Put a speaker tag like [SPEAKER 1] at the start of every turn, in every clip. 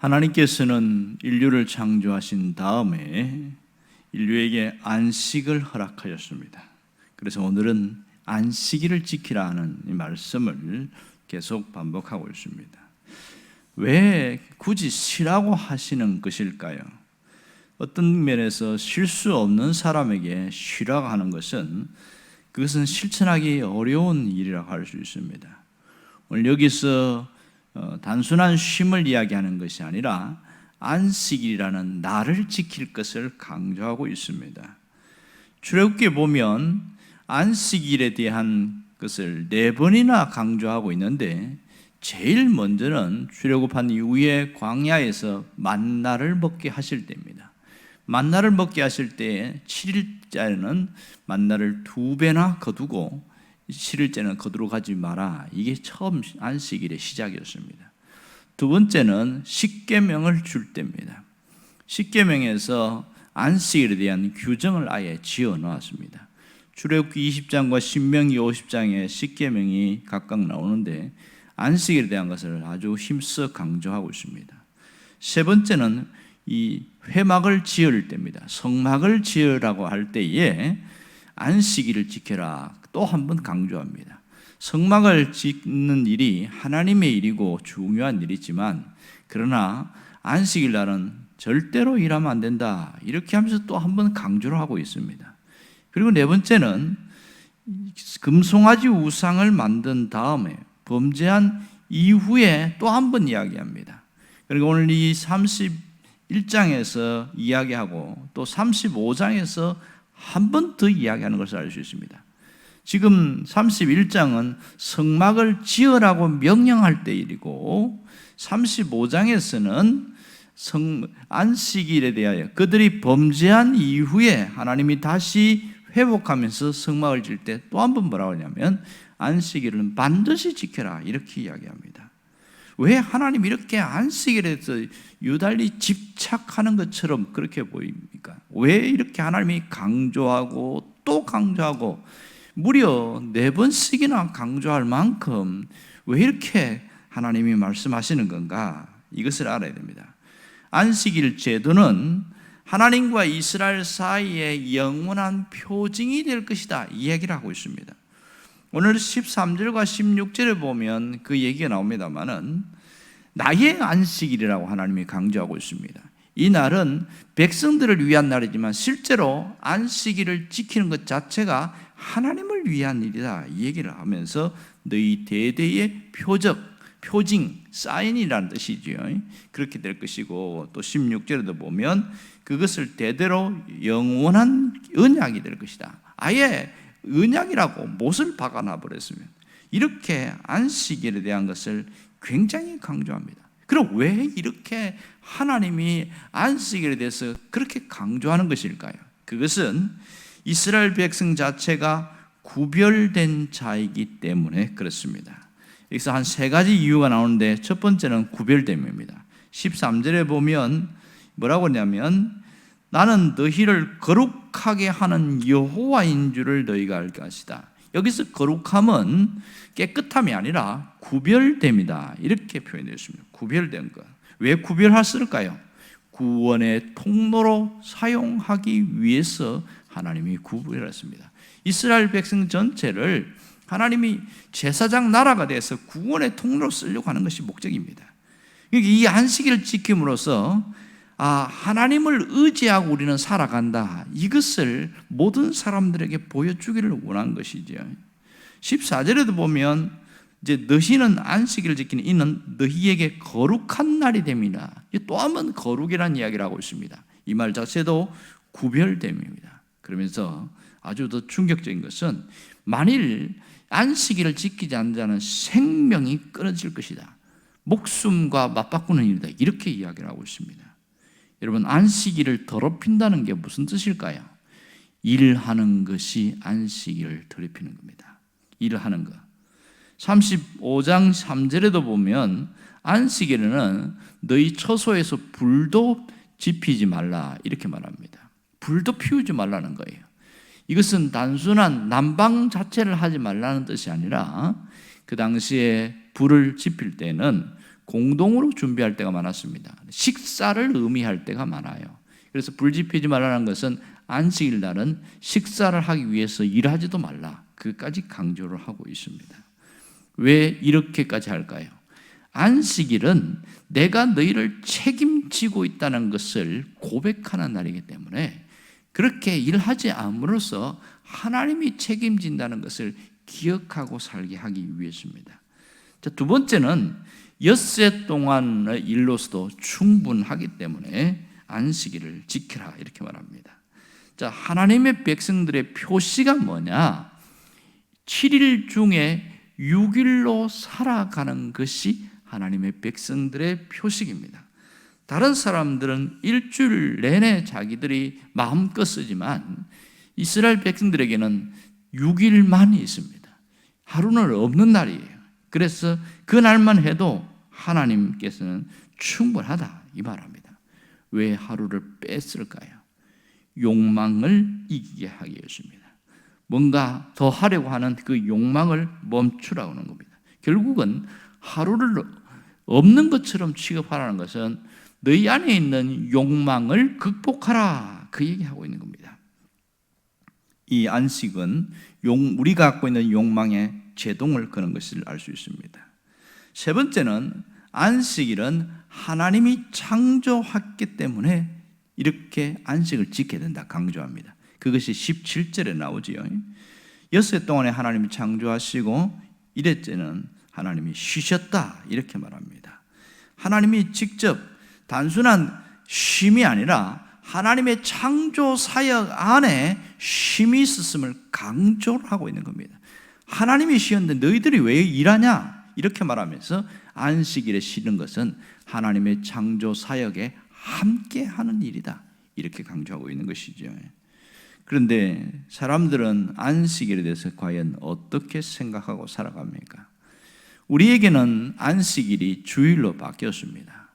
[SPEAKER 1] 하나님께서는 인류를 창조하신 다음에 인류에게 안식을 허락하셨습니다. 그래서 오늘은 안식일을 지키라 하는 이 말씀을 계속 반복하고 있습니다. 왜 굳이 쉬라고 하시는 것일까요? 어떤 면에서 쉴 수 없는 사람에게 쉬라고 하는 것은 그것은 실천하기 어려운 일이라고 할 수 있습니다. 오늘 여기서 단순한 쉼을 이야기하는 것이 아니라 안식일이라는 날을 지킬 것을 강조하고 있습니다. 출애굽기에 보면 안식일에 대한 것을 4번이나 강조하고 있는데 제일 먼저는 출애굽한 이후에 광야에서 만나를 먹게 하실 때입니다. 만나를 먹게 하실 때 7일째는 만나를 2배나 거두고 7일째는 거두러 가지 마라. 이게 처음 안식일의 시작이었습니다. 두 번째는 십계명을 줄 때입니다. 십계명에서 안식일에 대한 규정을 아예 지어 놓았습니다. 출애굽기 20장과 신명기 50장에 십계명이 각각 나오는데 안식일에 대한 것을 아주 힘써 강조하고 있습니다. 세 번째는 이 회막을 지을 때입니다. 성막을 지으라고 할 때에 안식일을 지켜라 또 한 번 강조합니다. 성막을 짓는 일이 하나님의 일이고 중요한 일이지만 그러나 안식일 날은 절대로 일하면 안 된다 이렇게 하면서 또 한 번 강조를 하고 있습니다. 그리고 네 번째는 금송아지 우상을 만든 다음에 범죄한 이후에 또 한 번 이야기합니다. 그리고 오늘 이 31장에서 이야기하고 또 35장에서 한 번 더 이야기하는 것을 알 수 있습니다. 지금 31장은 성막을 지으라고 명령할 때 일이고 35장에서는 안식일에 대하여 그들이 범죄한 이후에 하나님이 다시 회복하면서 성막을 지을 때 또 한 번 뭐라고 하냐면 안식일은 반드시 지켜라 이렇게 이야기합니다. 왜 하나님 이렇게 안식일에 대해서 유달리 집착하는 것처럼 그렇게 보입니까? 왜 이렇게 하나님이 강조하고 또 강조하고 무려 4번씩이나 강조할 만큼 왜 이렇게 하나님이 말씀하시는 건가? 이것을 알아야 됩니다. 안식일 제도는 하나님과 이스라엘 사이에 영원한 표징이 될 것이다 이 얘기를 하고 있습니다. 오늘 13절과 16절에 보면 그 얘기가 나옵니다만은 나의 안식일이라고 하나님이 강조하고 있습니다. 이 날은 백성들을 위한 날이지만 실제로 안식일을 지키는 것 자체가 하나님을 위한 일이다 이 얘기를 하면서 너희 대대의 표징, 사인이라는 뜻이죠. 그렇게 될 것이고 또 16절에도 보면 그것을 대대로 영원한 언약이 될 것이다. 아예 언약이라고 못을 박아놔 버렸으면 이렇게 안식일에 대한 것을 굉장히 강조합니다. 그럼 왜 이렇게 하나님이 안식일에 대해서 그렇게 강조하는 것일까요? 그것은 이스라엘 백성 자체가 구별된 자이기 때문에 그렇습니다. 여기서 한 3가지 이유가 나오는데 첫 번째는 구별됨입니다. 13절에 보면 뭐라고 하냐면 나는 너희를 거룩하게 하는 여호와인 줄을 너희가 알 것이다. 여기서 거룩함은 깨끗함이 아니라 구별됨이다 이렇게 표현되었습니다. 구별된 것. 왜 구별했을까요? 구원의 통로로 사용하기 위해서 하나님이 구별했습니다. 이스라엘 백성 전체를 하나님이 제사장 나라가 돼서 구원의 통로로 쓰려고 하는 것이 목적입니다. 이 안식일을 지킴으로써 하나님을 의지하고 우리는 살아간다. 이것을 모든 사람들에게 보여주기를 원한 것이죠. 14절에도 보면 이제 너희는 안식일을 지키는 이는 너희에게 거룩한 날이 됩니다. 또 한 번 거룩이라는 이야기를 하고 있습니다. 이 말 자체도 구별됨입니다. 그러면서 아주 더 충격적인 것은 만일 안식일을 지키지 않는 자는 생명이 끊어질 것이다. 목숨과 맞바꾸는 일이다. 이렇게 이야기를 하고 있습니다. 여러분 안식일을 더럽힌다는 게 무슨 뜻일까요? 일하는 것이 안식일을 더럽히는 겁니다. 일하는 것. 35장 3절에도 보면 안식일에는 너희 처소에서 불도 지피지 말라 이렇게 말합니다. 불도 피우지 말라는 거예요. 이것은 단순한 난방 자체를 하지 말라는 뜻이 아니라 그 당시에 불을 지필 때는 공동으로 준비할 때가 많았습니다. 식사를 의미할 때가 많아요. 그래서 불지피지 말라는 것은 안식일 날은 식사를 하기 위해서 일하지도 말라, 그까지 강조를 하고 있습니다. 왜 이렇게까지 할까요? 안식일은 내가 너희를 책임지고 있다는 것을 고백하는 날이기 때문에 그렇게 일하지 않음으로써 하나님이 책임진다는 것을 기억하고 살게 하기 위해서입니다. 자, 두 번째는 엿새 동안의 일로서도 충분하기 때문에 안식일을 지켜라, 이렇게 말합니다. 자, 하나님의 백성들의 표시가 뭐냐? 7일 중에 6일로 살아가는 것이 하나님의 백성들의 표식입니다. 다른 사람들은 일주일 내내 자기들이 마음껏 쓰지만 이스라엘 백성들에게는 6일만 있습니다. 하루는 없는 날이에요. 그래서 그 날만 해도 하나님께서는 충분하다, 이 말합니다. 왜 하루를 뺐을까요? 욕망을 이기게 하기 위해서입니다. 뭔가 더 하려고 하는 그 욕망을 멈추라고 하는 겁니다. 결국은 하루를 없는 것처럼 취급하라는 것은 너희 안에 있는 욕망을 극복하라, 그 얘기하고 있는 겁니다. 이 안식은 우리가 갖고 있는 욕망에 제동을 거는 것을 알 수 있습니다. 세 번째는 안식일은 하나님이 창조했기 때문에 이렇게 안식을 지켜야 된다, 강조합니다. 그것이 17절에 나오지요. 엿새 동안에 하나님이 창조하시고 이랬째는 하나님이 쉬셨다, 이렇게 말합니다. 하나님이 직접 단순한 쉼이 아니라 하나님의 창조 사역 안에 쉼이 있었음을 강조를 하고 있는 겁니다. 하나님이 쉬었는데 너희들이 왜 일하냐? 이렇게 말하면서 안식일에 쉬는 것은 하나님의 창조 사역에 함께 하는 일이다, 이렇게 강조하고 있는 것이죠. 그런데 사람들은 안식일에 대해서 과연 어떻게 생각하고 살아갑니까? 우리에게는 안식일이 주일로 바뀌었습니다.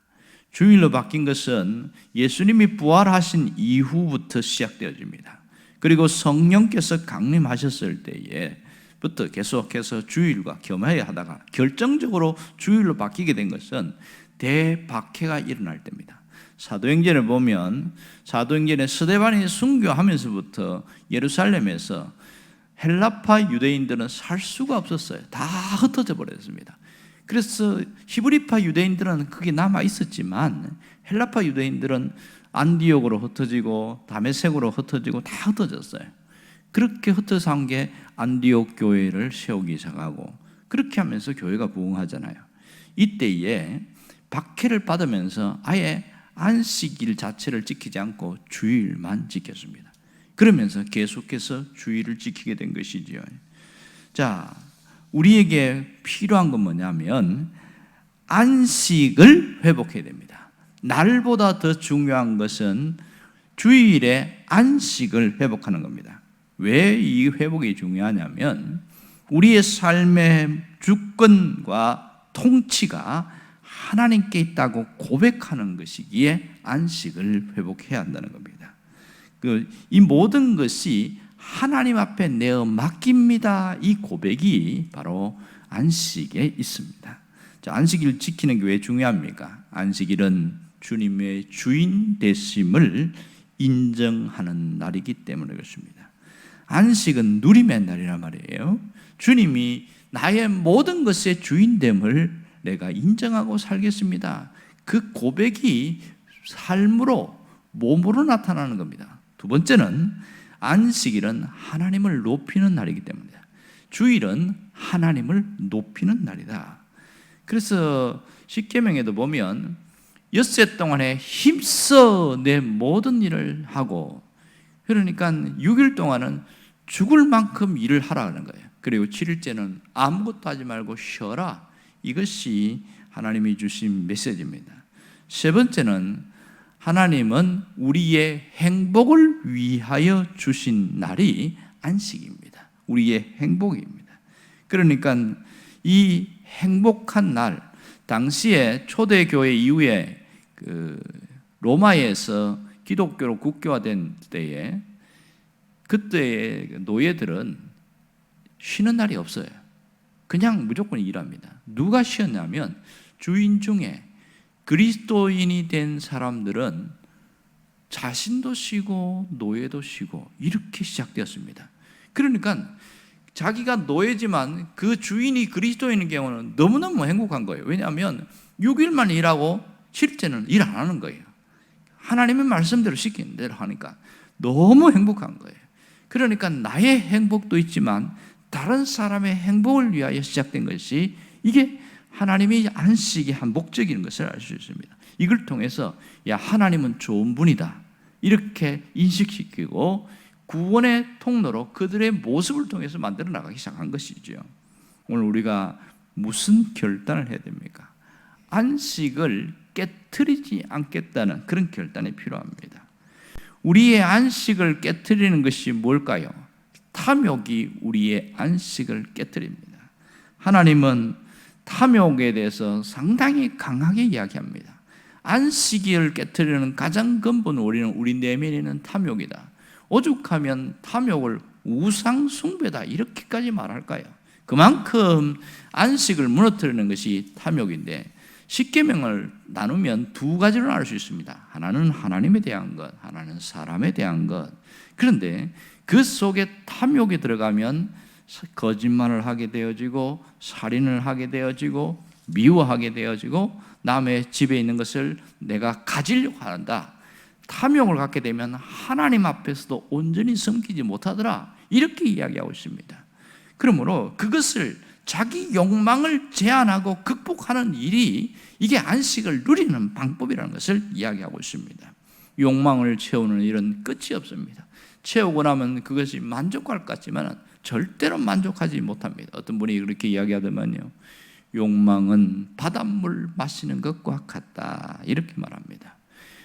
[SPEAKER 1] 주일로 바뀐 것은 예수님이 부활하신 이후부터 시작되어집니다. 그리고 성령께서 강림하셨을 때부터 계속해서 주일과 겸하여 하다가 결정적으로 주일로 바뀌게 된 것은 대박해가 일어날 때입니다. 사도행전을 보면 사도행전에 스데반이 순교하면서부터 예루살렘에서 헬라파 유대인들은 살 수가 없었어요. 다 흩어져 버렸습니다. 그래서 히브리파 유대인들은 거기 남아 있었지만 헬라파 유대인들은 안디옥으로 흩어지고 다메섹으로 흩어지고 다 흩어졌어요. 그렇게 흩어져 한 게 안디옥 교회를 세우기 시작하고, 그렇게 하면서 교회가 부흥하잖아요. 이때에 박해를 받으면서 아예 안식일 자체를 지키지 않고 주일만 지켰습니다. 그러면서 계속해서 주일을 지키게 된 것이지요. 자, 우리에게 필요한 건 뭐냐면 안식을 회복해야 됩니다. 날보다 더 중요한 것은 주일에 안식을 회복하는 겁니다. 왜 이 회복이 중요하냐면 우리의 삶의 주권과 통치가 하나님께 있다고 고백하는 것이기에 안식을 회복해야 한다는 겁니다. 이 모든 것이 하나님 앞에 내어 맡깁니다, 이 고백이 바로 안식에 있습니다. 자, 안식일을 지키는 게 왜 중요합니까? 안식일은 주님의 주인 되심을 인정하는 날이기 때문에 그렇습니다. 안식은 누림의 날이란 말이에요. 주님이 나의 모든 것의 주인됨을 내가 인정하고 살겠습니다, 그 고백이 삶으로, 몸으로 나타나는 겁니다. 두 번째는 안식일은 하나님을 높이는 날이기 때문입니다. 주일은 하나님을 높이는 날이다. 그래서 십계명에도 보면 엿새 동안에 힘써 내 모든 일을 하고, 그러니까 6일 동안은 죽을 만큼 일을 하라는 거예요. 그리고 7일째는 아무것도 하지 말고 쉬어라. 이것이 하나님이 주신 메시지입니다. 세 번째는 하나님은 우리의 행복을 위하여 주신 날이 안식입니다. 우리의 행복입니다. 그러니까 이 행복한 날, 당시에 초대교회 이후에 로마에서 기독교로 국교화된 때에, 그때의 노예들은 쉬는 날이 없어요. 그냥 무조건 일합니다. 누가 쉬었냐면 주인 중에 그리스도인이 된 사람들은 자신도 쉬고 노예도 쉬고 이렇게 시작되었습니다. 그러니까 자기가 노예지만 그 주인이 그리스도인인 경우는 너무너무 행복한 거예요. 왜냐하면 6일만 일하고 실제는 일 안 하는 거예요. 하나님의 말씀대로 시키는 대로 하니까 너무 행복한 거예요. 그러니까 나의 행복도 있지만 다른 사람의 행복을 위하여 시작된 것이 이게 하나님이 안식의 한 목적인 것을 알 수 있습니다. 이걸 통해서 야, 하나님은 좋은 분이다 이렇게 인식시키고 구원의 통로로 그들의 모습을 통해서 만들어 나가기 시작한 것이죠. 오늘 우리가 무슨 결단을 해야 됩니까? 안식을 깨트리지 않겠다는 그런 결단이 필요합니다. 우리의 안식을 깨트리는 것이 뭘까요? 탐욕이 우리의 안식을 깨트립니다. 하나님은 탐욕에 대해서 상당히 강하게 이야기합니다. 안식일을 깨트리는 가장 근본 원리는 우리 내면에 있는 탐욕이다. 오죽하면 탐욕을 우상 숭배다 이렇게까지 말할까요? 그만큼 안식을 무너뜨리는 것이 탐욕인데 십계명을 나누면 두 가지로 나눌 수 있습니다. 하나는 하나님에 대한 것, 하나는 사람에 대한 것. 그런데 그 속에 탐욕이 들어가면 거짓말을 하게 되어지고 살인을 하게 되어지고 미워하게 되어지고 남의 집에 있는 것을 내가 가지려고 한다. 탐욕을 갖게 되면 하나님 앞에서도 온전히 섬기지 못하더라 이렇게 이야기하고 있습니다. 그러므로 그것을 자기 욕망을 제한하고 극복하는 일이 이게 안식을 누리는 방법이라는 것을 이야기하고 있습니다. 욕망을 채우는 일은 끝이 없습니다. 채우고 나면 그것이 만족할 것 같지만 절대로 만족하지 못합니다. 어떤 분이 그렇게 이야기하더만요, 욕망은 바닷물 마시는 것과 같다 이렇게 말합니다.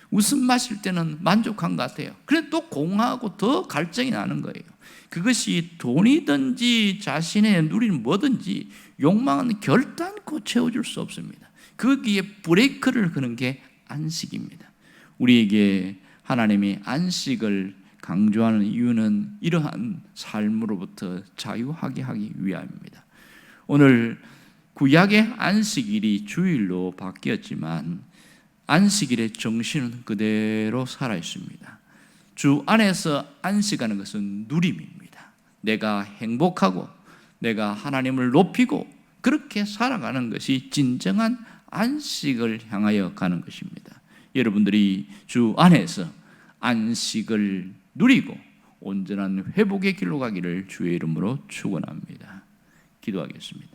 [SPEAKER 1] 웃음 마실 때는 만족한 것 같아요. 그런데 또 공허하고 더 갈증이 나는 거예요. 그것이 돈이든지 자신의 누리는 뭐든지 욕망은 결단코 채워줄 수 없습니다. 거기에 브레이크를 거는 게 안식입니다. 우리에게 하나님이 안식을 강조하는 이유는 이러한 삶으로부터 자유하게 하기 위함입니다. 오늘 구약의 안식일이 주일로 바뀌었지만 안식일의 정신은 그대로 살아있습니다. 주 안에서 안식하는 것은 누림입니다. 내가 행복하고 내가 하나님을 높이고 그렇게 살아가는 것이 진정한 안식을 향하여 가는 것입니다. 여러분들이 주 안에서 안식을 누리고 온전한 회복의 길로 가기를 주의 이름으로 축원합니다. 기도하겠습니다.